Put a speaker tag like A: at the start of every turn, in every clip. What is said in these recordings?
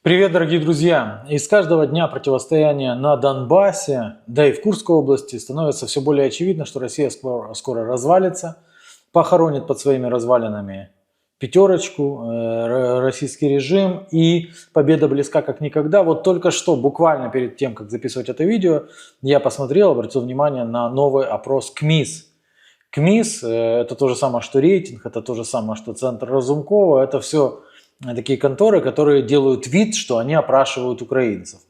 A: Привет, дорогие друзья! Из каждого дня противостояния на Донбассе, да и в Курской области, становится все более очевидно, что Россия скоро развалится, похоронит под своими развалинами пятерочку, российский режим, и победа близка как никогда. Вот только что, буквально перед тем, как записывать это видео, я посмотрел, обратил внимание на новый опрос КМИС. КМИС – это то же самое, что рейтинг, это то же самое, что Центр Разумкова, это все такие конторы, которые делают вид, что они опрашивают украинцев.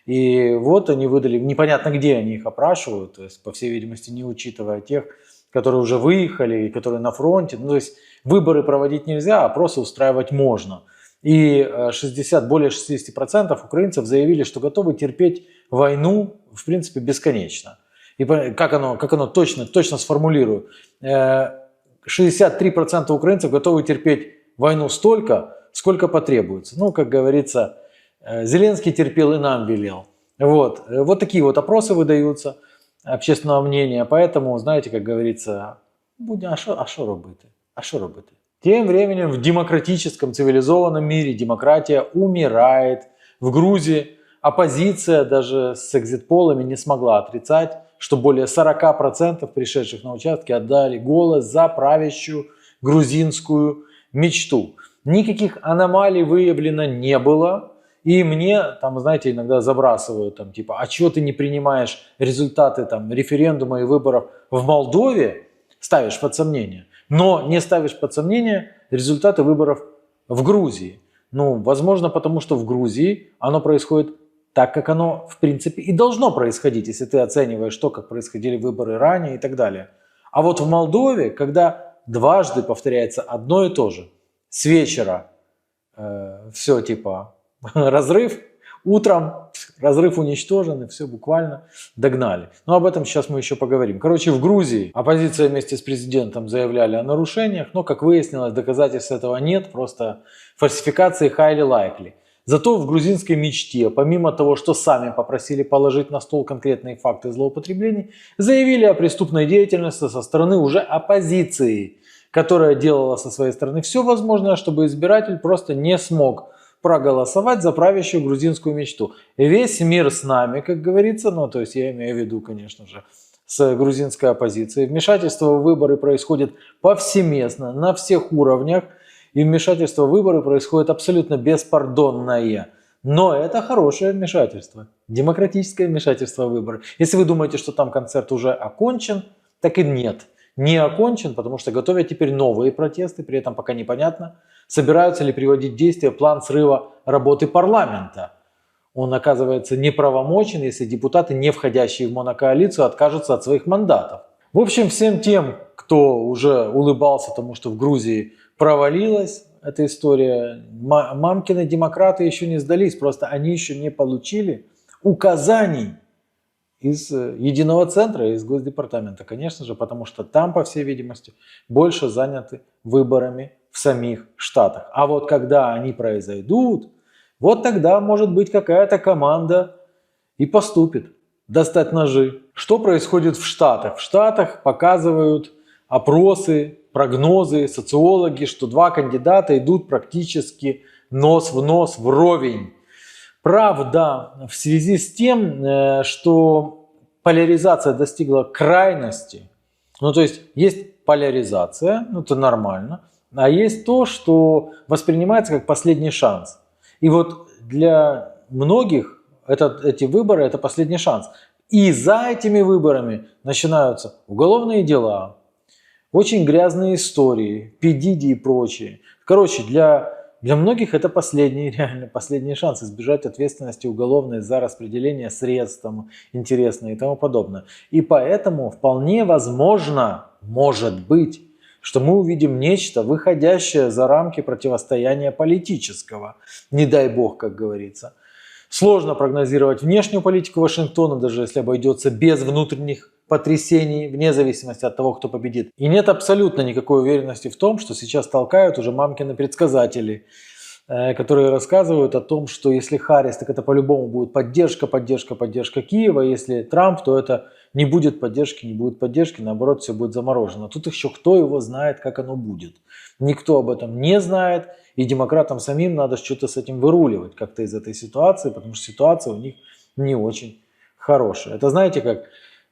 A: И вот они выдали, непонятно где они их опрашивают, то есть, по всей видимости, не учитывая тех, которые уже выехали и которые на фронте. Ну, то есть выборы проводить нельзя, а опросы устраивать можно. И более 60% украинцев заявили, что готовы терпеть войну, в принципе, бесконечно. И как оно точно сформулирую. 63% украинцев готовы терпеть войну столько, сколько потребуется. Ну, как говорится, Зеленский терпел и нам велел. Вот такие вот опросы выдаются общественного мнения. Поэтому, знаете, как говорится, а що робити? А що робити? Тем временем в демократическом, цивилизованном мире демократия умирает. В Грузии оппозиция даже с экзит-полами не смогла отрицать, что более 40% пришедших на участки отдали голос за правящую грузинскую мечту. Никаких аномалий выявлено не было. И мне, там, знаете, иногда забрасывают, там, типа, а чего ты не принимаешь результаты там, референдума и выборов в Молдове, ставишь под сомнение, но не ставишь под сомнение результаты выборов в Грузии. Ну, возможно, потому что в Грузии оно происходит так, как оно, в принципе, и должно происходить, если ты оцениваешь то, как происходили выборы ранее и так далее. А вот в Молдове, когда дважды повторяется одно и то же, с вечера все типа разрыв, утром разрыв уничтожен, и все буквально догнали. Но об этом сейчас мы еще поговорим. Короче, в Грузии оппозиция вместе с президентом заявляли о нарушениях, но, как выяснилось, доказательств этого нет, просто фальсификации highly likely. Зато в грузинской мечте, помимо того, что сами попросили положить на стол конкретные факты злоупотреблений, заявили о преступной деятельности со стороны уже оппозиции, которая делала со своей стороны все возможное, чтобы избиратель просто не смог проголосовать за правящую грузинскую мечту. Весь мир с нами, как говорится, ну то есть я имею в виду, конечно же, с грузинской оппозицией. Вмешательство в выборы происходит повсеместно, на всех уровнях, и вмешательство в выборы происходит абсолютно беспардонное. Но это хорошее вмешательство, демократическое вмешательство в выборы. Если вы думаете, что там концерт уже окончен, так и нет. Не окончен, потому что готовят теперь новые протесты, при этом пока непонятно, собираются ли приводить в действие план срыва работы парламента. Он оказывается неправомочен, если депутаты, не входящие в монокоалицию, откажутся от своих мандатов. В общем, всем тем, кто уже улыбался тому, что в Грузии провалилась эта история, мамкины демократы еще не сдались, просто они еще не получили указаний из Единого центра, из Госдепартамента, конечно же, потому что там, по всей видимости, больше заняты выборами в самих штатах. А вот когда они произойдут, вот тогда, может быть, какая-то команда и поступит достать ножи. Что происходит в Штатах? В Штатах показывают опросы, прогнозы, социологи, что два кандидата идут практически нос в нос, вровень. Правда, в связи с тем, что поляризация достигла крайности, ну то есть поляризация, ну это нормально, а есть то, что воспринимается как последний шанс. И вот для многих эти выборы – это последний шанс. И за этими выборами начинаются уголовные дела, очень грязные истории, P.Diddy и прочие. Короче, для многих это реально последний шанс избежать ответственности уголовной за распределение средств, там, интересное и тому подобное. И поэтому вполне возможно, может быть, что мы увидим нечто, выходящее за рамки противостояния политического. Не дай бог, как говорится. Сложно прогнозировать внешнюю политику Вашингтона, даже если обойдется без внутренних потрясений, вне зависимости от того, кто победит. И нет абсолютно никакой уверенности в том, что сейчас толкают уже мамкины предсказатели. которые рассказывают о том, что если Харрис, так это по-любому будет поддержка Киева, если Трамп, то это не будет поддержки, наоборот, все будет заморожено. Тут еще кто его знает, как оно будет. Никто об этом не знает, и демократам самим надо что-то с этим выруливать, как-то из этой ситуации, потому что ситуация у них не очень хорошая. Это знаете как,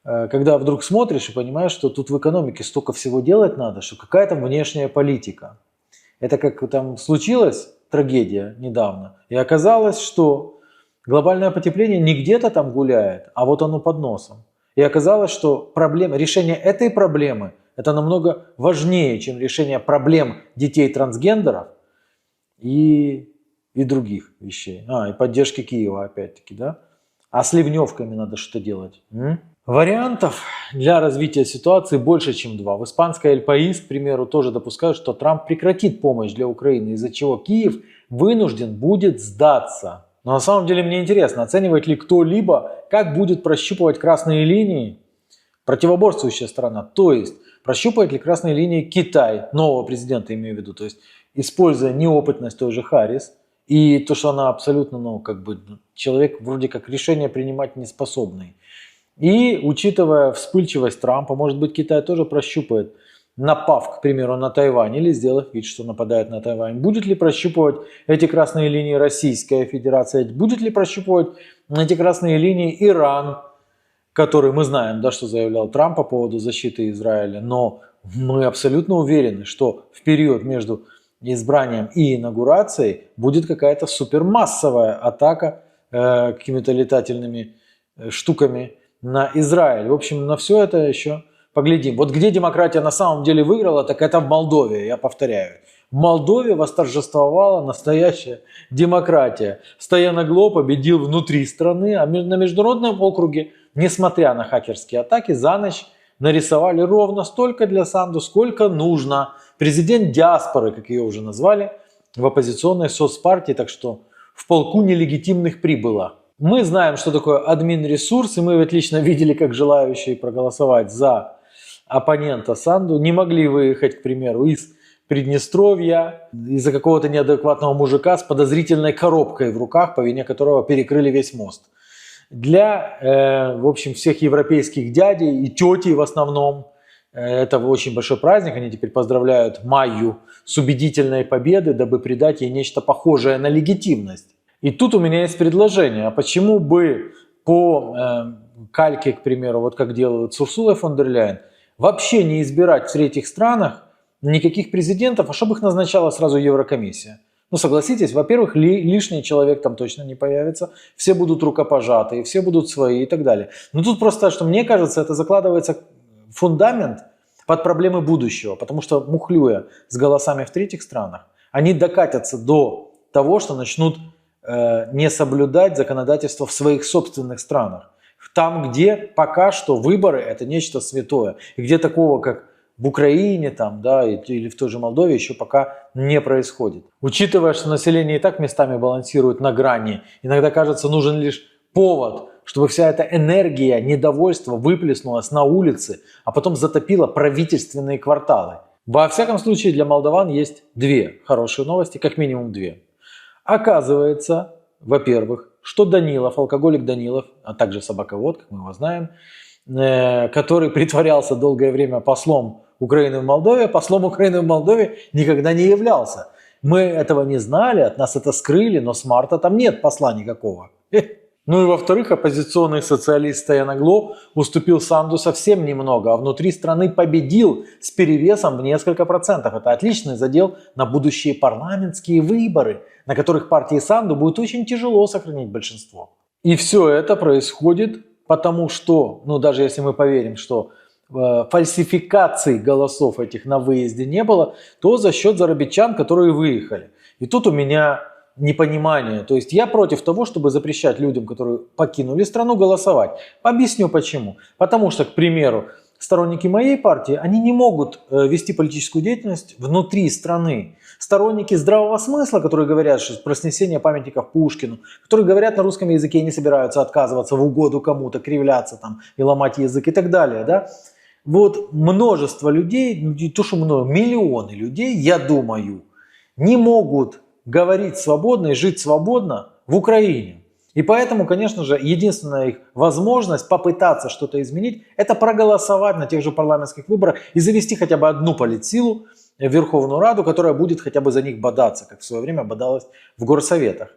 A: когда вдруг смотришь и понимаешь, что тут в экономике столько всего делать надо, что какая там внешняя политика. Это как там случилось трагедия недавно, и оказалось, что глобальное потепление не где-то там гуляет, а вот оно под носом. И оказалось, что решение этой проблемы это намного важнее, чем решение проблем детей трансгендеров и других вещей. И поддержки Киева опять-таки, да? А с ливневками надо что-то делать. Вариантов для развития ситуации больше, чем два. В испанской Эль Паис, к примеру, тоже допускают, что Трамп прекратит помощь для Украины, из-за чего Киев вынужден будет сдаться. Но на самом деле мне интересно, оценивает ли кто-либо, как будет прощупывать красные линии противоборствующая сторона. То есть, прощупает ли красные линии Китай, нового президента имею в виду, то есть, используя неопытность той же Харрис, и то, что она абсолютно, человек вроде как решение принимать не способный. И учитывая вспыльчивость Трампа, может быть, Китай тоже прощупает, напав, к примеру, на Тайвань или сделав вид, что нападает на Тайвань. Будет ли прощупывать эти красные линии Российская Федерация? Будет ли прощупывать эти красные линии Иран, который мы знаем, да, что заявлял Трамп по поводу защиты Израиля. Но мы абсолютно уверены, что в период между избранием и инаугурацией будет какая-то супермассовая атака какими-то летательными штуками на Израиль. В общем, на все это еще поглядим. Вот где демократия на самом деле выиграла, так это в Молдове, я повторяю. В Молдове восторжествовала настоящая демократия. Стояногло победил внутри страны, а на международном округе, несмотря на хакерские атаки, за ночь нарисовали ровно столько для Санду, сколько нужно. Президент диаспоры, как ее уже назвали, в оппозиционной соцпартии, так что в полку нелегитимных прибыло. Мы знаем, что такое админ-ресурс, и мы ведь лично видели, как желающие проголосовать за оппонента Санду не могли выехать, к примеру, из Приднестровья из-за какого-то неадекватного мужика с подозрительной коробкой в руках, по вине которого перекрыли весь мост. Для, в общем, всех европейских дядей и тетей в основном это очень большой праздник. Они теперь поздравляют Майю с убедительной победой, дабы придать ей нечто похожее на легитимность. И тут у меня есть предложение. А почему бы по кальке, к примеру, вот как делают с Урсулой фон дер Ляйен, вообще не избирать в третьих странах никаких президентов, а чтобы их назначала сразу Еврокомиссия? Ну, согласитесь, во-первых, лишний человек там точно не появится, все будут рукопожатые, все будут свои и так далее. Но тут просто, что мне кажется, это закладывается фундамент под проблемы будущего, потому что, мухлюя с голосами в третьих странах, они докатятся до того, что начнут не соблюдать законодательство в своих собственных странах. Там, где пока что выборы – это нечто святое, и где такого, как в Украине там, да, или в той же Молдове еще пока не происходит. Учитывая, что население и так местами балансирует на грани, иногда кажется, нужен лишь повод, чтобы вся эта энергия недовольства выплеснулась на улицы, а потом затопила правительственные кварталы. Во всяком случае, для молдаван есть две хорошие новости, как минимум две. Оказывается, во-первых, что Данилов, алкоголик Данилов, а также собаковод, как мы его знаем, который притворялся долгое время послом Украины в Молдове, послом Украины в Молдове никогда не являлся. Мы этого не знали, от нас это скрыли, но с марта там нет посла никакого. Ну и во-вторых, оппозиционный социалист Стояногло уступил Санду совсем немного, а внутри страны победил с перевесом в несколько процентов. Это отличный задел на будущие парламентские выборы, на которых партии Санду будет очень тяжело сохранить большинство. И все это происходит потому, что, ну даже если мы поверим, что фальсификаций голосов этих на выезде не было, то за счет зарабичан, которые выехали. И тут у меня непонимание. То есть я против того, чтобы запрещать людям, которые покинули страну, голосовать. Объясню почему. Потому что, к примеру, сторонники моей партии, они не могут вести политическую деятельность внутри страны. Сторонники здравого смысла, которые говорят, что про снесение памятников Пушкину, которые говорят на русском языке и не собираются отказываться в угоду кому-то, кривляться там и ломать язык и так далее, да? Вот множество людей, не то что много, миллионы людей, я думаю, не могут говорить свободно и жить свободно в Украине. И поэтому, конечно же, единственная их возможность попытаться что-то изменить, это проголосовать на тех же парламентских выборах и завести хотя бы одну политсилу в Верховную Раду, которая будет хотя бы за них бодаться, как в свое время бодалась в горсоветах.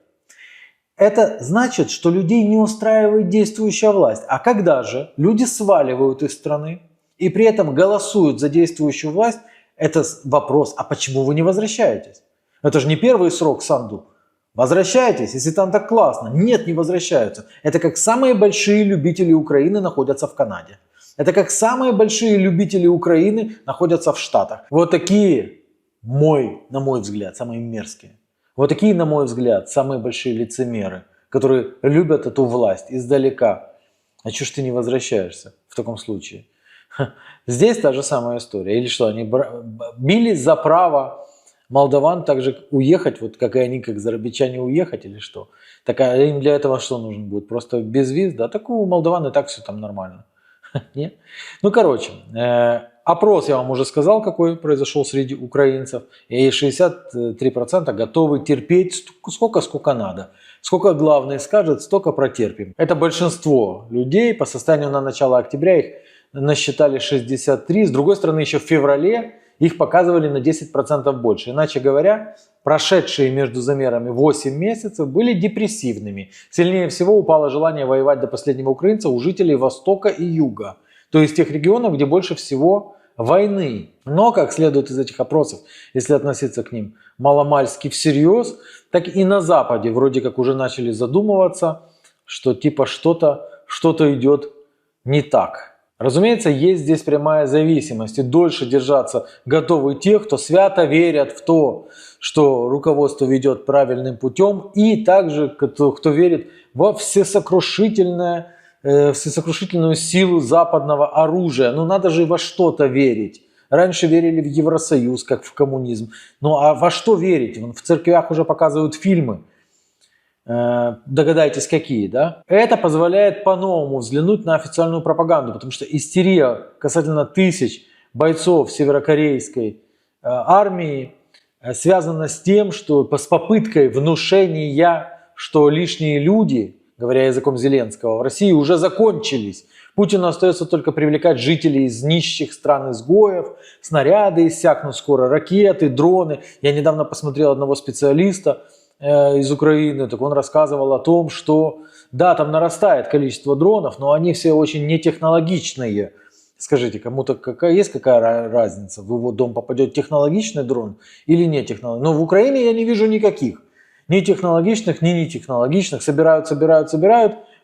A: Это значит, что людей не устраивает действующая власть. А когда же люди сваливают из страны и при этом голосуют за действующую власть, это вопрос, а почему вы не возвращаетесь? Это же не первый срок Санду. Возвращайтесь, если там так классно. Нет, не возвращаются. Это как самые большие любители Украины находятся в Канаде. Это как самые большие любители Украины находятся в Штатах. Вот такие, на мой взгляд, самые мерзкие. Вот такие, на мой взгляд, самые большие лицемеры, которые любят эту власть издалека. А чё ж ты не возвращаешься в таком случае? Здесь та же самая история. Или что, они бились за право молдаван также уехать, вот как и они, как зарабичане, уехать или что? Так а им для этого что нужно будет? Просто без виз? Да, так у молдаван и так все там нормально. Нет? Ну, короче, опрос я вам уже сказал, какой произошел среди украинцев. И 63% готовы терпеть сколько надо. Сколько главный скажет, столько протерпим. Это большинство людей. По состоянию на начало октября их насчитали 63. С другой стороны, еще в феврале их показывали на 10% больше. Иначе говоря, прошедшие между замерами 8 месяцев были депрессивными. Сильнее всего упало желание воевать до последнего украинца у жителей Востока и Юга. То есть тех регионов, где больше всего войны. Но, как следует из этих опросов, если относиться к ним маломальски всерьез, так и на Западе вроде как уже начали задумываться, что типа что-то идет не так. Разумеется, есть здесь прямая зависимость, и дольше держаться готовы те, кто свято верят в то, что руководство ведет правильным путем, и также кто верит во всесокрушительную силу западного оружия. Ну надо же во что-то верить. Раньше верили в Евросоюз, как в коммунизм. Ну а во что верить? В церквях уже показывают фильмы. Догадайтесь, какие, да? Это позволяет по-новому взглянуть на официальную пропаганду, потому что истерия касательно тысяч бойцов северокорейской армии связана с тем, что с попыткой внушения, что лишние люди, говоря языком Зеленского, в России уже закончились. Путину остается только привлекать жителей из нищих стран-изгоев, снаряды иссякнут скоро, ракеты, дроны. Я недавно посмотрел одного специалиста из Украины, так он рассказывал о том, что да, там нарастает количество дронов, но они все очень нетехнологичные. Скажите, кому-то есть какая разница? В его дом попадет технологичный дрон или не технологичный? Но в Украине я не вижу никаких. Ни технологичных, ни нетехнологичных. Собирают,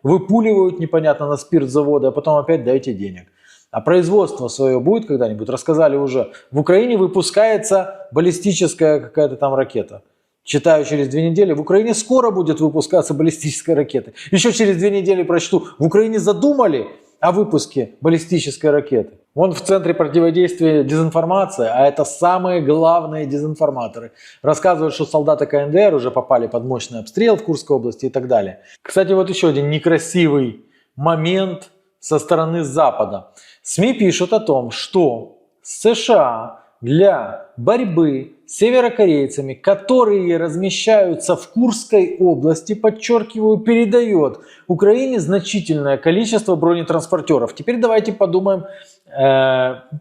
A: выпуливают непонятно на спиртзаводы, а потом опять дайте денег. А производство свое будет когда-нибудь? Рассказали уже. В Украине выпускается баллистическая какая-то там ракета. Читаю через 2 недели. В Украине скоро будет выпускаться баллистическая ракета. Еще через 2 недели прочту. В Украине задумали о выпуске баллистической ракеты. Вон в центре противодействия дезинформация, а это самые главные дезинформаторы. Рассказывают, что солдаты КНДР уже попали под мощный обстрел в Курской области и так далее. Кстати, вот еще один некрасивый момент со стороны Запада. СМИ пишут о том, что США для борьбы с северокорейцами, которые размещаются в Курской области, подчеркиваю, передает Украине значительное количество бронетранспортеров. Теперь давайте подумаем,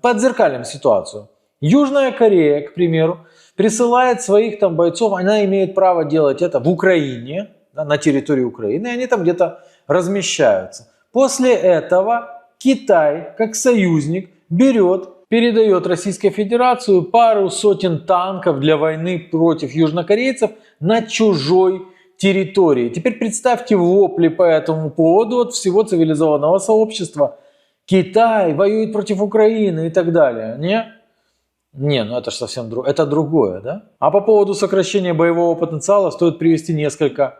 A: подзеркалим ситуацию. Южная Корея, к примеру, присылает своих там бойцов, она имеет право делать это в Украине, да, на территории Украины, и они там где-то размещаются. После этого Китай, как союзник, передает Российской Федерации пару сотен танков для войны против южнокорейцев на чужой территории. Теперь представьте вопли по этому поводу от всего цивилизованного сообщества. Китай воюет против Украины и так далее. Не, ну это же совсем это другое, да? А по поводу сокращения боевого потенциала стоит привести несколько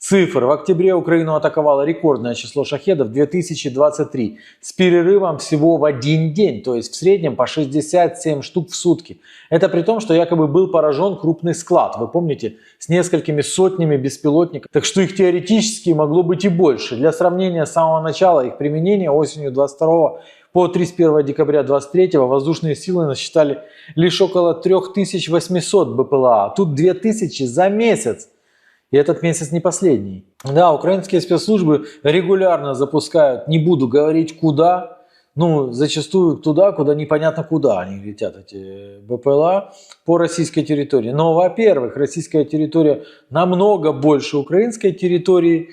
A: цифр. В октябре Украину атаковало рекордное число шахедов 2023 с перерывом всего в 1 день, то есть в среднем по 67 штук в сутки. Это при том, что якобы был поражен крупный склад, вы помните, с несколькими сотнями беспилотников, так что их теоретически могло быть и больше. Для сравнения, с самого начала их применения осенью 22 по 31 декабря 2023 воздушные силы насчитали лишь около 3800 БПЛА, а тут 2000 за месяц. И этот месяц не последний. Да, украинские спецслужбы регулярно запускают, не буду говорить куда, ну, зачастую туда, куда непонятно куда они летят, эти БПЛА, по российской территории. Но, во-первых, российская территория намного больше украинской территории.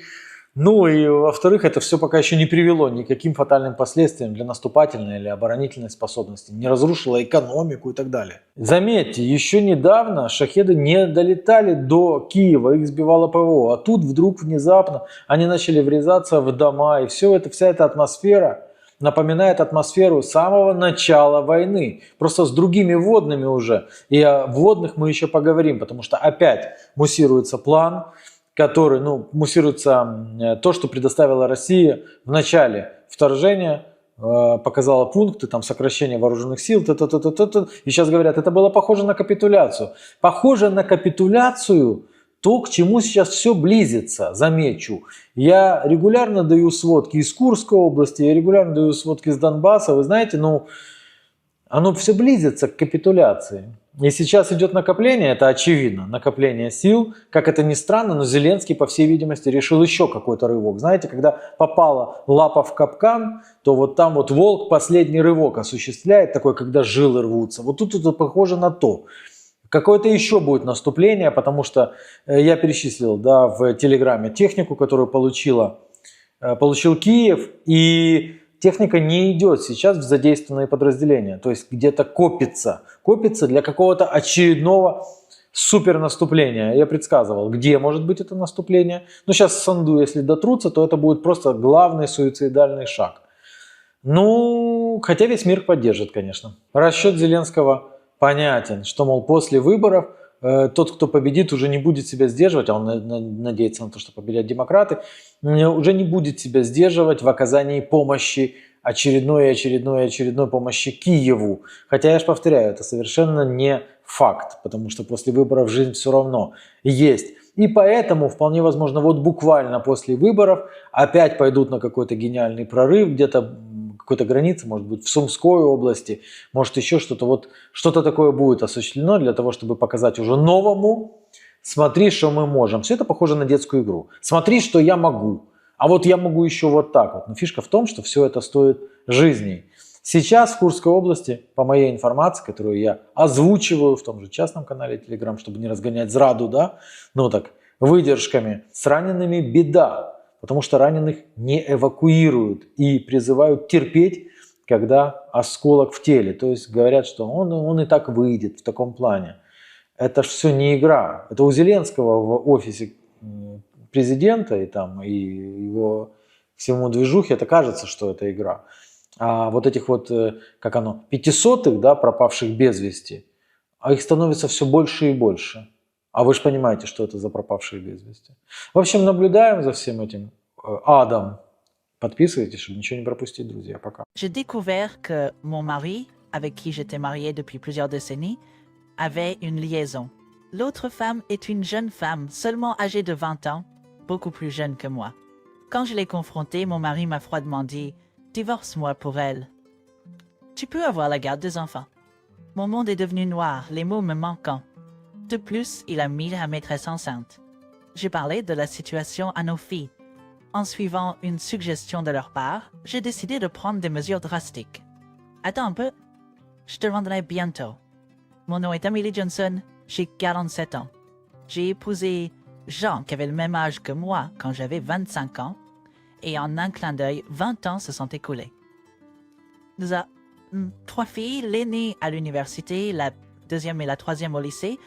A: Ну и, во-вторых, это все пока еще не привело ни к каким фатальным последствиям для наступательной или оборонительной способности, не разрушило экономику и так далее. Заметьте, еще недавно шахеды не долетали до Киева, их сбивало ПВО, а тут вдруг внезапно они начали врезаться в дома, и вся эта атмосфера напоминает атмосферу самого начала войны, просто с другими водными уже. И о водных мы еще поговорим, потому что опять муссируется план, который, муссируется то, что предоставила Россия в начале вторжения, показала пункты, там, сокращение вооруженных сил, и сейчас говорят, это было похоже на капитуляцию. Похоже на капитуляцию то, к чему сейчас все близится, замечу. Я регулярно даю сводки из Курской области, я регулярно даю сводки из Донбасса, вы знаете, оно все близится к капитуляции. И сейчас идет накопление, это очевидно, накопление сил. Как это ни странно, но Зеленский, по всей видимости, решил еще какой-то рывок. Знаете, когда попала лапа в капкан, то вот там вот волк последний рывок осуществляет, такой, когда жилы рвутся. Вот тут это похоже на то. Какое-то еще будет наступление, потому что я перечислил, да, в Телеграме технику, которую получил Киев, и техника не идет сейчас в задействованные подразделения, то есть где-то копится для какого-то очередного супернаступления. Я предсказывал, где может быть это наступление. Но сейчас в Санду, если дотрутся, то это будет просто главный суицидальный шаг. Хотя весь мир поддержит, конечно. Расчет Зеленского понятен, что, мол, после выборов тот, кто победит, уже не будет себя сдерживать, а он надеется на то, что победят демократы, уже не будет себя сдерживать в оказании помощи, очередной помощи Киеву. Хотя, я же повторяю, это совершенно не факт, потому что после выборов жизнь все равно есть. И поэтому, вполне возможно, вот буквально после выборов опять пойдут на какой-то гениальный прорыв, где-то какой-то границе, может быть, в Сумской области, может еще что-то. Вот что-то такое будет осуществлено для того, чтобы показать уже новому: смотри, что мы можем. Все это похоже на детскую игру. Смотри, что я могу. А вот я могу еще вот так вот. Но фишка в том, что все это стоит жизней. Сейчас в Курской области, по моей информации, которую я озвучиваю в том же частном канале Telegram, чтобы не разгонять зраду, да, выдержками, с ранеными беда. Потому что раненых не эвакуируют и призывают терпеть, когда осколок в теле. То есть говорят, что он и так выйдет в таком плане. Это ж все не игра. Это у Зеленского в офисе президента и его всему движухе это кажется, что это игра. А вот этих вот, 500-х, да, пропавших без вести, а их становится все больше и больше. А вы же понимаете, что это за пропавшие без вести. В общем, наблюдаем за всем этим адом. Подписывайтесь, чтобы ничего не пропустить, друзья. Пока.
B: J'ai découvert que mon mari, avec qui j'étais mariée depuis plusieurs décennies, avait une liaison. L'autre femme est une jeune femme, seulement âgée de 20 ans, beaucoup plus jeune que moi. Quand je l'ai confrontée, mon mari m'a froidement dit « Divorce-moi pour elle. Tu peux avoir la garde des enfants. » Mon monde est devenu noir, les mots me manquant. De plus, il a mis la maîtresse enceinte. J'ai parlé de la situation à nos filles. En suivant une suggestion de leur part, j'ai décidé de prendre des mesures drastiques. Attends un peu, je te rendrai bientôt. Mon nom est Amélie Johnson, j'ai 47 ans. J'ai épousé Jean qui avait le même âge que moi quand j'avais 25 ans, et en un clin d'œil, 20 ans se sont écoulés. Nous avons 3 filles, l'aînée à l'université, la deuxième et la troisième au lycée.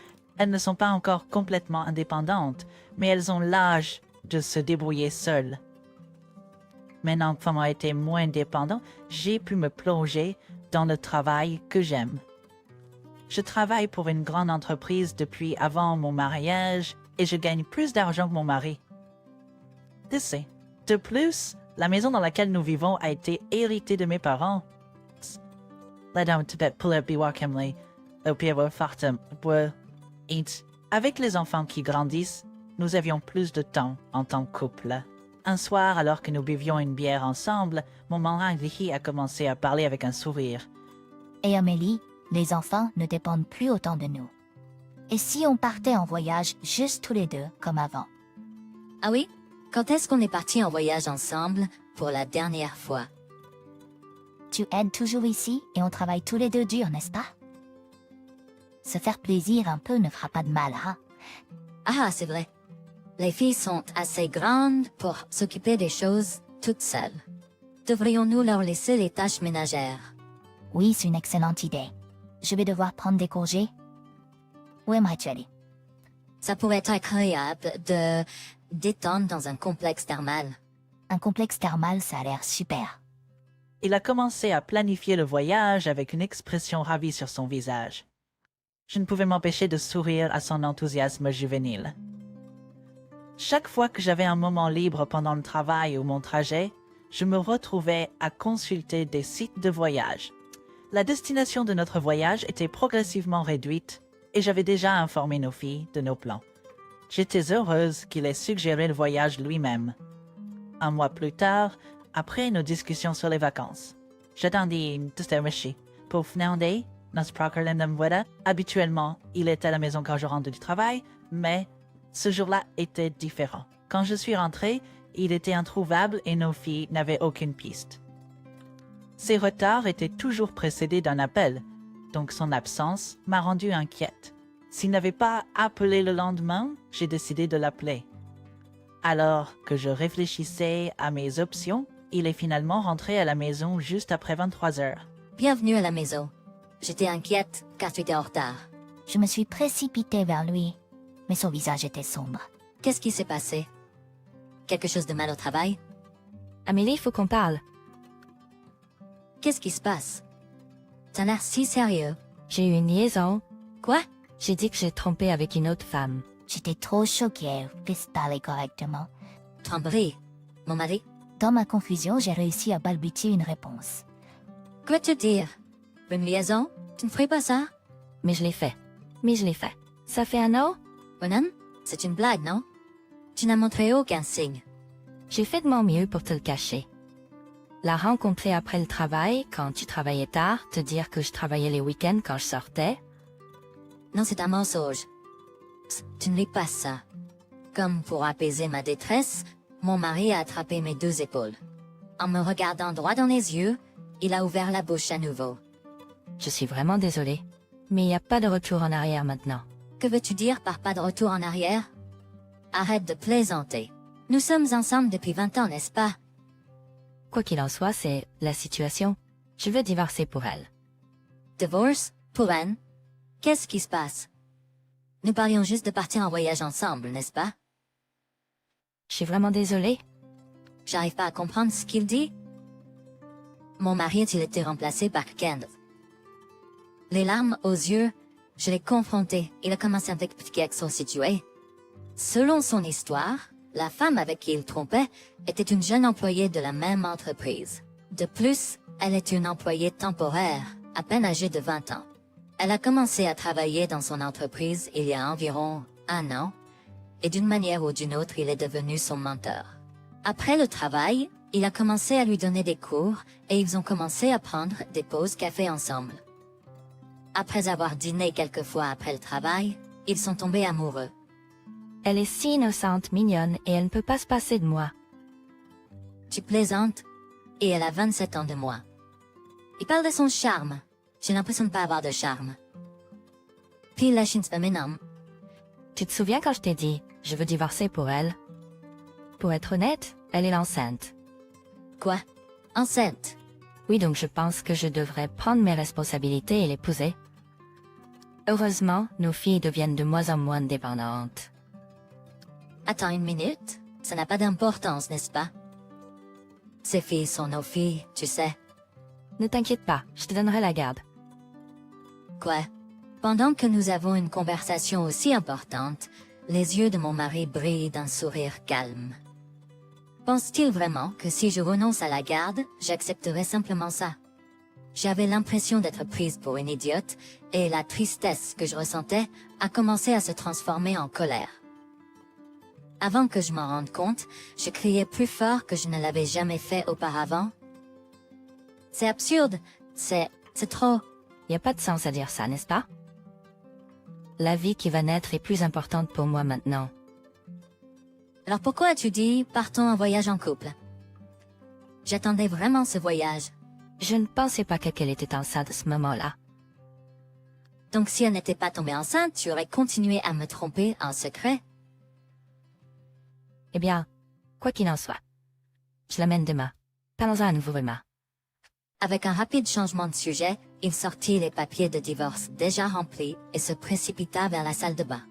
B: Elles ne sont pas encore complètement indépendantes, mais elles ont l'âge de se débrouiller seules. Maintenant que maman était moins indépendant, j'ai pu me plonger dans le travail que j'aime. Je travaille pour une grande entreprise depuis avant mon mariage et je gagne plus d'argent que mon mari. De plus, la maison dans laquelle nous vivons a été héritée de mes parents. Avec les enfants qui grandissent, nous avions plus de temps en tant que couple. Un soir, alors que nous buvions une bière ensemble, mon marin Vicky a commencé à parler avec un sourire.
C: Et Amélie, les enfants ne dépendent plus autant de nous. Et si on partait en voyage juste tous les deux, comme avant?
D: Ah oui? Quand est-ce qu'on est parti en voyage ensemble pour la dernière fois?
C: Tu aides toujours ici et on travaille tous les deux dur, n'est-ce pas? Se faire plaisir un peu ne fera pas de mal, hein?
D: Ah, c'est vrai. Les filles sont assez grandes pour s'occuper des choses toutes seules. Devrions-nous leur laisser les tâches ménagères?
C: Oui, c'est une excellente idée. Je vais devoir prendre des congés. Où aimerais-tu aller?
D: Ça pourrait être agréable de détendre dans un complexe thermal.
C: Un complexe thermal, ça a l'air super.
B: Il a commencé à planifier le voyage avec une expression ravie sur son visage. Je ne pouvais m'empêcher de sourire à son enthousiasme juvénile. Chaque fois que j'avais un moment libre pendant le travail ou mon trajet, je me retrouvais à consulter des sites de voyage. La destination de notre voyage était progressivement réduite et j'avais déjà informé nos filles de nos plans. J'étais heureuse qu'il ait suggéré le voyage lui-même. Un mois plus tard, après nos discussions sur les vacances, j'attendis de Rishi pour fnaunder notre procurlendum voilà. Habituellement, il est à la maison quand je rentre du travail, mais ce jour-là était différent. Quand je suis rentrée, il était introuvable et nos filles n'avaient aucune piste. Ses retards étaient toujours précédés d'un appel, donc son absence m'a rendue inquiète. S'il n'avait pas appelé le lendemain, j'ai décidé de l'appeler. Alors que je réfléchissais à mes options, il est finalement rentré à la maison juste après 23 heures.
D: Bienvenue à la maison. J'étais inquiète car tu étais en retard.
C: Je me suis précipitée vers lui, mais son visage était sombre.
D: Qu'est-ce qui s'est passé? Quelque chose de mal au travail?
E: Amélie, il faut qu'on parle.
D: Qu'est-ce qui se passe? T'as l'air si sérieux.
E: J'ai eu une liaison.
D: Quoi?
E: J'ai dit que j'ai trompé avec une autre femme.
C: J'étais trop choquée, puisse parler correctement.
D: Tromperie. Mon mari?
C: Dans ma confusion, j'ai réussi à balbutier une réponse.
D: Quoi te dire? Une liaison? Tu ne ferais pas ça?
E: Mais je l'ai fait. Ça fait un an?
D: Ronan? C'est une blague, non? Tu n'as montré aucun signe.
E: J'ai fait de mon mieux pour te le cacher. La rencontrer après le travail, quand tu travaillais tard, te dire que je travaillais les week-ends quand je sortais.
D: Non, c'est un mensonge. Tu ne lis pas ça. Comme pour apaiser ma détresse, mon mari a attrapé mes deux épaules. En me regardant droit dans les yeux, il a ouvert la bouche à nouveau.
E: Je suis vraiment désolée. Mais il n'y a pas de retour en arrière maintenant.
D: Que veux-tu dire par pas de retour en arrière? Arrête de plaisanter. Nous sommes ensemble depuis 20 ans, n'est-ce pas?
E: Quoi qu'il en soit, c'est la situation. Je veux divorcer pour elle.
D: Divorce? Pour Anne? Qu'est-ce qui se passe? Nous parlions juste de partir en voyage ensemble, n'est-ce pas?
E: Je suis vraiment désolée.
D: J'arrive pas à comprendre ce qu'il dit. Mon mari a-t-il été remplacé par Kendall? Les larmes aux yeux, je l'ai confronté. Il a commencé à m'expliquer son situé. Selon son histoire, la femme avec qui il trompait était une jeune employée de la même entreprise. De plus, elle est une employée temporaire, à peine âgée de 20 ans. Elle a commencé à travailler dans son entreprise il y a environ 1 an, et d'une manière ou d'une autre, il est devenu son mentor. Après le travail, il a commencé à lui donner des cours, et ils ont commencé à prendre des pauses café ensemble. Après avoir dîné quelques fois après le travail, ils sont tombés amoureux.
E: Elle est si innocente, mignonne, et elle ne peut pas se passer de moi.
D: Tu plaisantes? Et elle a 27 ans de moins. Il parle de son charme. J'ai l'impression de pas avoir de charme. Puis la feminam.
E: Tu te souviens quand je t'ai dit, je veux divorcer pour elle? Pour être honnête, elle est enceinte.
D: Quoi? Enceinte?
E: Oui, donc je pense que je devrais prendre mes responsabilités et l'épouser. Heureusement, nos filles deviennent de moins en moins dépendantes.
D: Attends une minute. Ça n'a pas d'importance, n'est-ce pas? Ces filles sont nos filles, tu sais.
E: Ne t'inquiète pas, je te donnerai la garde.
D: Quoi? Pendant que nous avons une conversation aussi importante, les yeux de mon mari brillent d'un sourire calme. Pense-t-il vraiment que si je renonce à la garde, j'accepterai simplement ça? J'avais l'impression d'être prise pour une idiote, et la tristesse que je ressentais a commencé à se transformer en colère. Avant que je m'en rende compte, je criais plus fort que je ne l'avais jamais fait auparavant. C'est absurde, c'est trop.
E: Y a pas de sens à dire ça, n'est-ce pas? La vie qui va naître est plus importante pour moi maintenant.
D: Alors pourquoi as-tu dit partons en voyage en couple? J'attendais vraiment ce voyage.
E: Je ne pensais pas qu'elle était enceinte à ce moment-là.
D: Donc si elle n'était pas tombée enceinte, tu aurais continué à me tromper en secret?
E: Eh bien, quoi qu'il en soit, je l'amène demain. Parlons-en à nouveau demain.
D: Avec un rapide changement de sujet, il sortit les papiers de divorce déjà remplis et se précipita vers la salle de bain.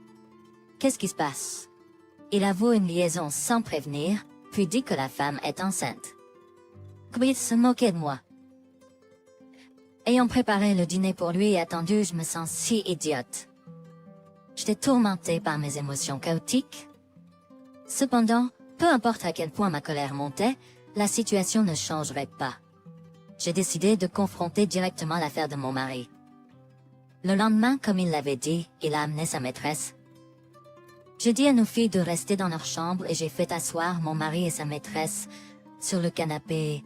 D: Qu'est-ce qui se passe? Il avoue une liaison sans prévenir, puis dit que la femme est enceinte. Comment il se moquait de moi? Ayant préparé le dîner pour lui et attendu, je me sens si idiote. J'étais tourmentée par mes émotions chaotiques. Cependant, peu importe à quel point ma colère montait, la situation ne changerait pas. J'ai décidé de confronter directement l'affaire de mon mari. Le lendemain, comme il l'avait dit, il a amené sa maîtresse. J'ai dit à nos filles de rester dans leur chambre et j'ai fait asseoir mon mari et sa maîtresse sur le canapé.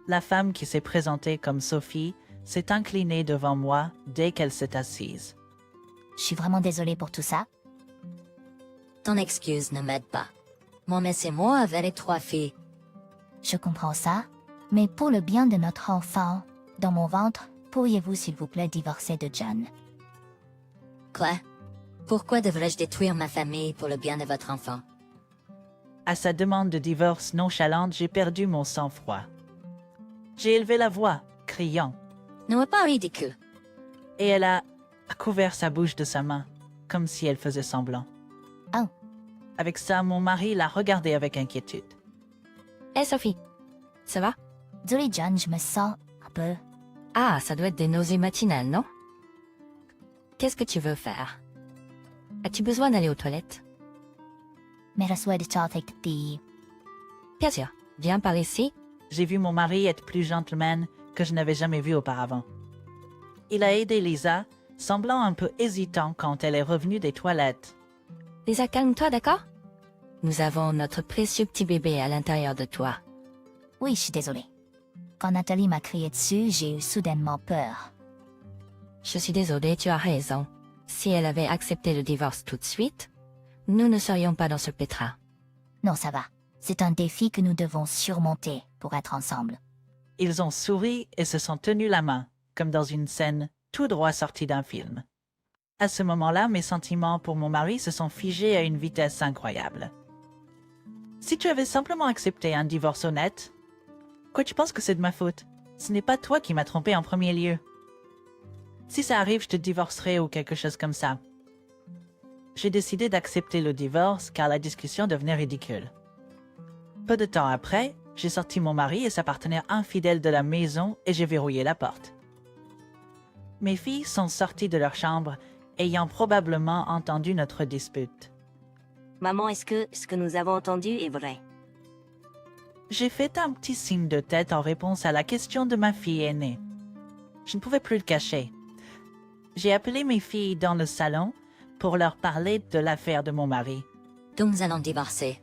B: La femme qui s'est présentée comme Sophie s'est inclinée devant moi dès qu'elle s'est assise.
C: Je suis vraiment désolée pour tout ça.
D: Ton excuse ne m'aide pas. Mon mec et moi avaient les 3 filles.
C: Je comprends ça. Mais pour le bien de notre enfant, dans mon ventre, pourriez-vous s'il vous plaît divorcer de John?
D: Quoi? Pourquoi devrais-je détruire ma famille pour le bien de votre enfant?
B: À sa demande de divorce nonchalante, j'ai perdu mon sang-froid. J'ai élevé la voix, criant,
D: Ne me pas ridicule.
B: et elle a couvert sa bouche de sa main, comme si elle faisait semblant.
C: Oh.
B: Avec ça, mon mari l'a regardée avec inquiétude.
E: Hé Sophie, ça va?
C: Désolée John, je me sens un peu...
E: Ah, ça doit être des nausées matinales, non? Qu'est-ce que tu veux faire? As-tu besoin d'aller aux toilettes?
C: Mais je souhaite avec des...
E: Bien sûr, viens par ici.
B: J'ai vu mon mari être plus gentleman que je n'avais jamais vu auparavant. Il a aidé Lisa, semblant un peu hésitant quand elle est revenue des toilettes.
E: Lisa, calme-toi, d'accord? Nous avons notre précieux petit bébé à l'intérieur de toi.
C: Oui, je suis désolée. Quand Nathalie m'a crié dessus, j'ai eu soudainement peur.
E: Je suis désolée, tu as raison. Si elle avait accepté le divorce tout de suite, nous ne serions pas dans ce pétrin.
C: Non, ça va. C'est un défi que nous devons surmonter pour être ensemble.
B: Ils ont souri et se sont tenus la main, comme dans une scène tout droit sortie d'un film. À ce moment-là, mes sentiments pour mon mari se sont figés à une vitesse incroyable. Si tu avais simplement accepté un divorce honnête, quoi tu penses que c'est de ma faute? Ce n'est pas toi qui m'as trompé en premier lieu. Si ça arrive, je te divorcerai ou quelque chose comme ça. J'ai décidé d'accepter le divorce car la discussion devenait ridicule. Peu de temps après, j'ai sorti mon mari et sa partenaire infidèle de la maison et j'ai verrouillé la porte. Mes filles sont sorties de leur chambre, ayant probablement entendu notre dispute.
F: Maman, est-ce que ce que nous avons entendu est vrai?
B: J'ai fait un petit signe de tête en réponse à la question de ma fille aînée. Je ne pouvais plus le cacher. J'ai appelé mes filles dans le salon pour leur parler de l'affaire de mon mari.
D: Donc nous allons divorcer.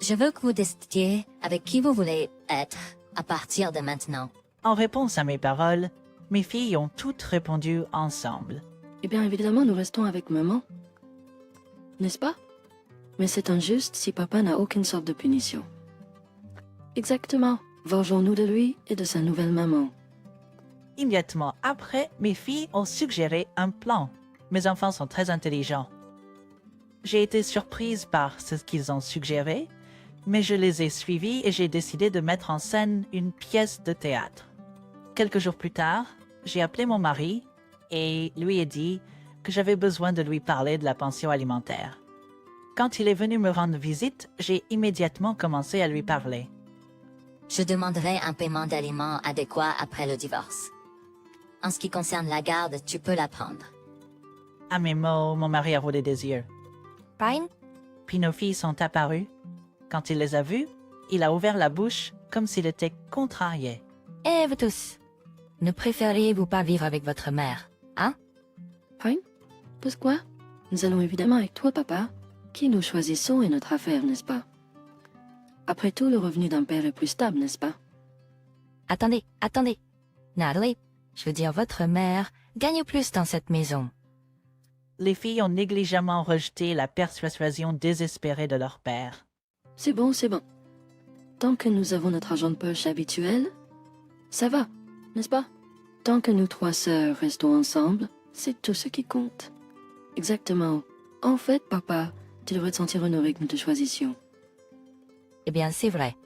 D: Je veux que vous décidiez avec qui vous voulez être à partir de maintenant.
B: En réponse à mes paroles, mes filles ont toutes répondu ensemble.
G: Eh bien, évidemment, nous restons avec maman. N'est-ce pas? Mais c'est injuste si papa n'a aucune sorte de punition. Exactement. Vengeons-nous de lui et de sa nouvelle maman.
B: Immédiatement après, mes filles ont suggéré un plan. Mes enfants sont très intelligents. J'ai été surprise par ce qu'ils ont suggéré, mais je les ai suivis et j'ai décidé de mettre en scène une pièce de théâtre. Quelques jours plus tard, j'ai appelé mon mari et lui ai dit que j'avais besoin de lui parler de la pension alimentaire. Quand il est venu me rendre visite, j'ai immédiatement commencé à lui parler.
D: Je demanderai un paiement d'aliments adéquat après le divorce. En ce qui concerne la garde, tu peux la prendre.
B: À mes mots, mon mari a roulé des yeux.
E: Fine?
B: Puis nos filles sont apparues. Quand il les a vues, il a ouvert la bouche comme s'il était contrarié.
E: Eh, vous tous, ne préfériez-vous pas vivre avec votre mère, hein?
G: Fine? Pourquoi? Nous allons évidemment avec toi, papa. Qui nous choisissons est notre affaire, n'est-ce pas? Après tout, le revenu d'un père est plus stable, n'est-ce pas?
E: Attendez, attendez. Natalie, je veux dire votre mère, gagne plus dans cette maison.
B: Les filles ont négligemment rejeté la persuasion désespérée de leur père.
G: C'est bon, c'est bon. Tant que nous avons notre argent de poche habituel, ça va, n'est-ce pas? Tant que nous 3 sœurs restons ensemble, c'est tout ce qui compte. Exactement. En fait, papa, tu devrais te sentir honoré que nous te choisissions.
E: Eh bien, c'est vrai.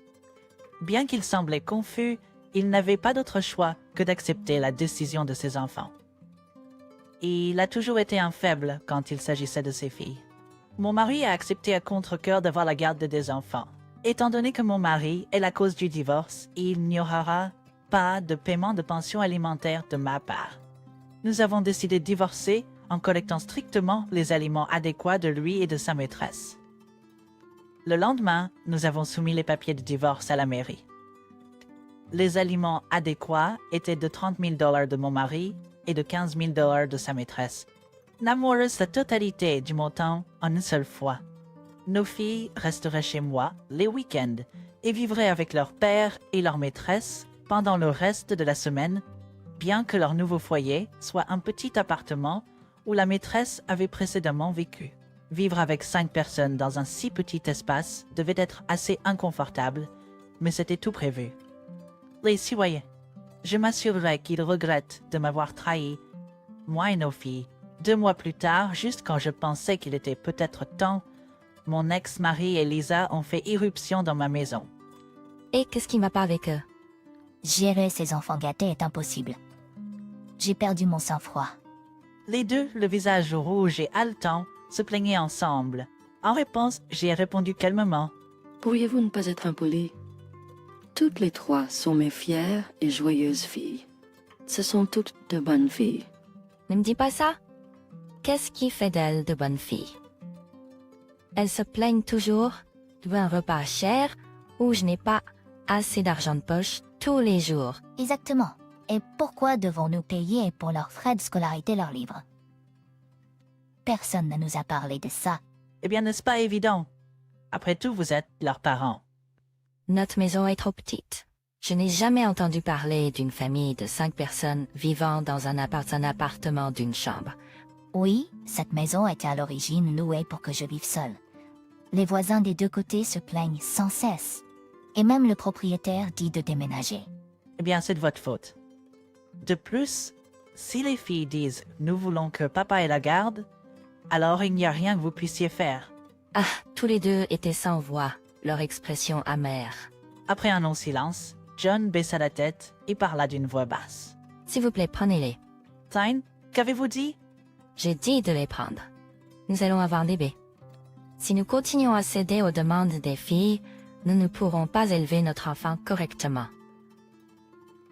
B: Bien qu'il semblait confus, il n'avait pas d'autre choix que d'accepter la décision de ses enfants. Il a toujours été un faible quand il s'agissait de ses filles. Mon mari a accepté à contre-cœur d'avoir la garde des enfants. Étant donné que mon mari est la cause du divorce, il n'y aura pas de paiement de pension alimentaire de ma part. Nous avons décidé de divorcer en collectant strictement les aliments adéquats de lui et de sa maîtresse. Le lendemain, nous avons soumis les papiers de divorce à la mairie. Les aliments adéquats étaient de 30 000 $ de mon mari et de 15 000 $ de sa maîtresse. N'amoureuse la totalité du montant en une seule fois. Nos filles resteraient chez moi les week-ends et vivraient avec leur père et leur maîtresse pendant le reste de la semaine, bien que leur nouveau foyer soit un petit appartement où la maîtresse avait précédemment vécu. Vivre avec 5 personnes dans un si petit espace devait être assez inconfortable, mais c'était tout prévu. Les citoyens, je m'assurerai qu'ils regrettent de m'avoir trahi, moi et nos filles. 2 mois plus tard, juste quand je pensais qu'il était peut-être temps, mon ex-mari et Lisa ont fait irruption dans ma maison.
E: Et qu'est-ce qui m'a pas avec eux?
C: Gérer ces enfants gâtés est impossible. J'ai perdu mon sang-froid.
B: Les deux, le visage rouge et haletant, se plaignaient ensemble. En réponse, j'ai répondu calmement.
G: Pourriez-vous ne pas être impoli? Toutes les 3 sont mes fières et joyeuses filles. Ce sont toutes de bonnes filles.
E: Ne me dis pas ça. Qu'est-ce qui fait d'elles de bonnes filles? Elles se plaignent toujours d'un repas cher ou je n'ai pas assez d'argent de poche tous les jours.
C: Exactement. Et pourquoi devons-nous payer pour leurs frais de scolarité leurs livres? Personne ne nous a parlé de ça.
B: Eh bien, n'est-ce pas évident? Après tout, vous êtes leurs parents.
E: Notre maison est trop petite. Je n'ai jamais entendu parler d'une famille de 5 personnes vivant dans un appartement d'une chambre.
C: Oui, cette maison était à l'origine louée pour que je vive seule. Les voisins des 2 côtés se plaignent sans cesse. Et même le propriétaire dit de déménager.
B: Eh bien, c'est de votre faute. De plus, si les filles disent « nous voulons que papa ait la garde », alors il n'y a rien que vous puissiez faire.
E: Ah, tous les deux étaient sans voix, leur expression amère.
B: Après un long silence, John baissa la tête et parla d'une voix basse.
E: S'il vous plaît, prenez-les.
B: Tyne, qu'avez-vous dit?
E: J'ai dit de les prendre. Nous allons avoir un bébé. Si nous continuons à céder aux demandes des filles, nous ne pourrons pas élever notre enfant correctement.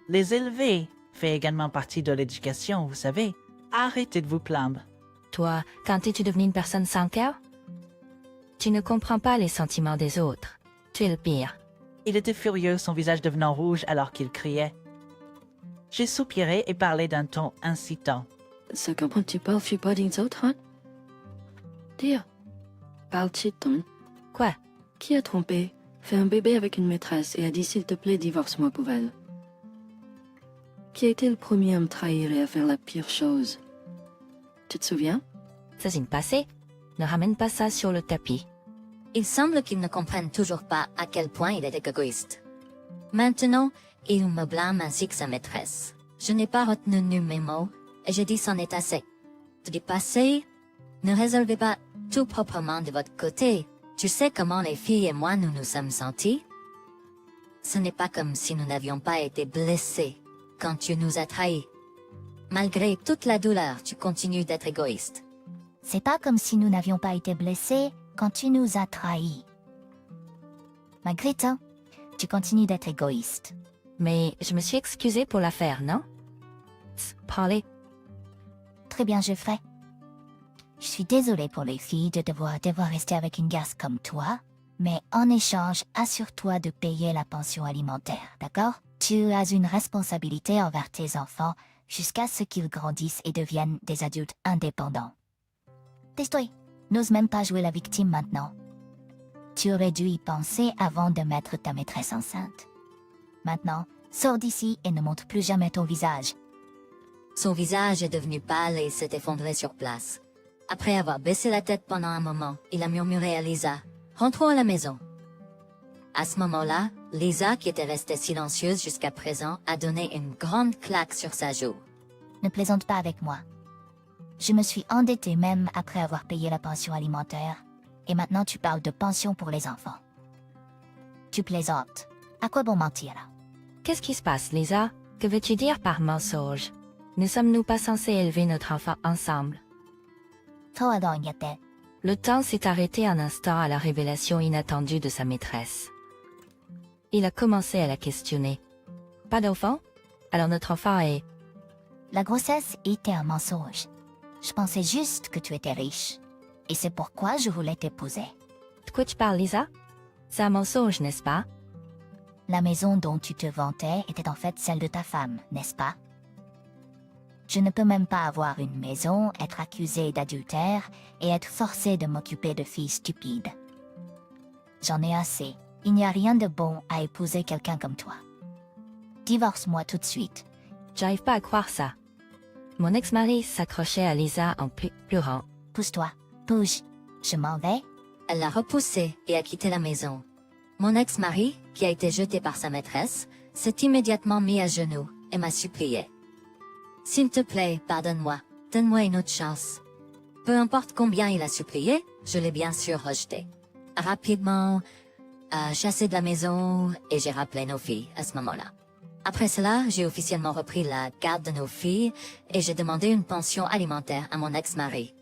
B: Les élever fait également partie de l'éducation, vous savez. Arrêtez de vous plaindre.
E: Toi, quand es-tu devenue une personne sans cœur? Tu ne comprends pas les sentiments des autres. Tu es le pire.
B: Il était furieux, son visage devenant rouge alors qu'il criait. J'ai soupiré et parlé d'un ton incitant.
G: Ça comprends-tu pas des autres, hein? Dire. Parle-tu de ton...
E: Quoi?
G: Qui a trompé, fait un bébé avec une maîtresse et a dit s'il te plaît, divorce-moi pour elle? Qui a été le premier à me trahir et à faire la pire chose? Tu te souviens?
E: C'est une passé. Ne ramène pas ça sur le tapis.
D: Il semble qu'ils ne comprennent toujours pas à quel point il est égoïste. Maintenant, il me blâme ainsi que sa maîtresse. Je n'ai pas retenu mes mots et j'ai dit c'en est assez. Du passé, ne résolvez pas tout proprement de votre côté. Tu sais comment les filles et moi nous nous sommes sentis? Ce n'est pas comme si nous n'avions pas été blessés quand tu nous as trahis. Malgré toute la douleur, tu continues d'être égoïste.
C: C'est pas comme si nous n'avions pas été blessés quand tu nous as trahis. Malgré tout, tu continues d'être égoïste.
E: Mais je me suis excusée pour l'affaire, non? Parlez.
C: Très bien, je ferai. Je suis désolée pour les filles de devoir rester avec une garce comme toi, mais en échange, assure-toi de payer la pension alimentaire, d'accord? Tu as une responsabilité envers tes enfants jusqu'à ce qu'ils grandissent et deviennent des adultes indépendants. Tais-toi. N'ose même pas jouer la victime maintenant. Tu aurais dû y penser avant de mettre ta maîtresse enceinte. Maintenant, sors d'ici et ne montre plus jamais ton visage.
D: Son visage est devenu pâle et s'est effondré sur place. Après avoir baissé la tête pendant un moment, il a murmuré à Lisa, « Rentrons à la maison. » À ce moment-là, Lisa, qui était restée silencieuse jusqu'à présent, a donné une grande claque sur sa joue.
C: Ne plaisante pas avec moi. Je me suis endettée même après avoir payé la pension alimentaire. Et maintenant tu parles de pension pour les enfants. Tu plaisantes. À quoi bon mentir là?
E: Qu'est-ce qui se passe, Lisa? Que veux-tu dire par mensonge? Ne sommes-nous pas censés élever notre enfant ensemble? Le temps s'est arrêté un instant à la révélation inattendue de sa maîtresse. Il a commencé à la questionner. Pas d'enfant? Alors notre enfant est...
C: La grossesse était un mensonge. Je pensais juste que tu étais riche. Et c'est pourquoi je voulais t'épouser.
E: De quoi tu parles, Lisa? C'est un mensonge, n'est-ce pas?
C: La maison dont tu te vantais était en fait celle de ta femme, n'est-ce pas? Je ne peux même pas avoir une maison, être accusée d'adultère et être forcée de m'occuper de filles stupides. J'en ai assez. Il n'y a rien de bon à épouser quelqu'un comme toi. Divorce-moi tout de suite.
E: J'arrive pas à croire ça. Mon ex-mari s'accrochait à Lisa en pleurant.
C: Pousse-toi. Bouge. Je m'en vais.
D: Elle l'a repoussé et a quitté la maison. Mon ex-mari, qui a été jeté par sa maîtresse, s'est immédiatement mis à genoux et m'a supplié. « S'il te plaît, pardonne-moi, donne-moi une autre chance. » Peu importe combien il a supplié, je l'ai bien sûr rejeté. Rapidement, chassé de la maison et j'ai rappelé nos filles à ce moment-là. Après cela, j'ai officiellement repris la garde de nos filles et j'ai demandé une pension alimentaire à mon ex-mari.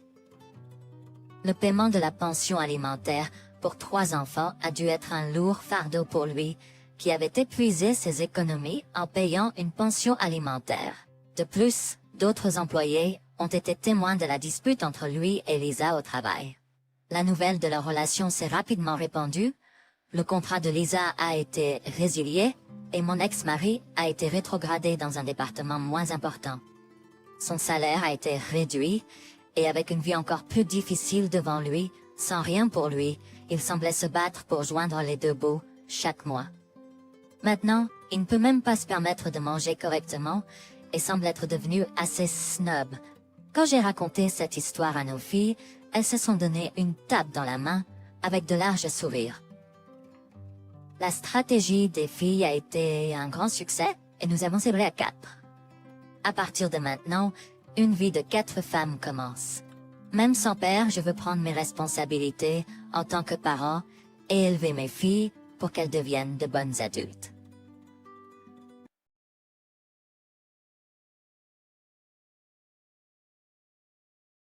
D: Le paiement de la pension alimentaire pour 3 enfants a dû être un lourd fardeau pour lui, qui avait épuisé ses économies en payant une pension alimentaire. De plus, d'autres employés ont été témoins de la dispute entre lui et Lisa au travail. La nouvelle de leur relation s'est rapidement répandue, le contrat de Lisa a été résilié et mon ex-mari a été rétrogradé dans un département moins important. Son salaire a été réduit et avec une vie encore plus difficile devant lui, sans rien pour lui, il semblait se battre pour joindre les deux bouts chaque mois. Maintenant, il ne peut même pas se permettre de manger correctement et semble être devenu assez snob. Quand j'ai raconté cette histoire à nos filles, elles se sont donné une tape dans la main avec de larges sourires. La stratégie des filles a été un grand succès et nous avons célébré à 4. À partir de maintenant, une vie de 4 femmes commence. Même sans père, je veux prendre mes responsabilités en tant que parent et élever mes filles pour qu'elles deviennent de bonnes adultes.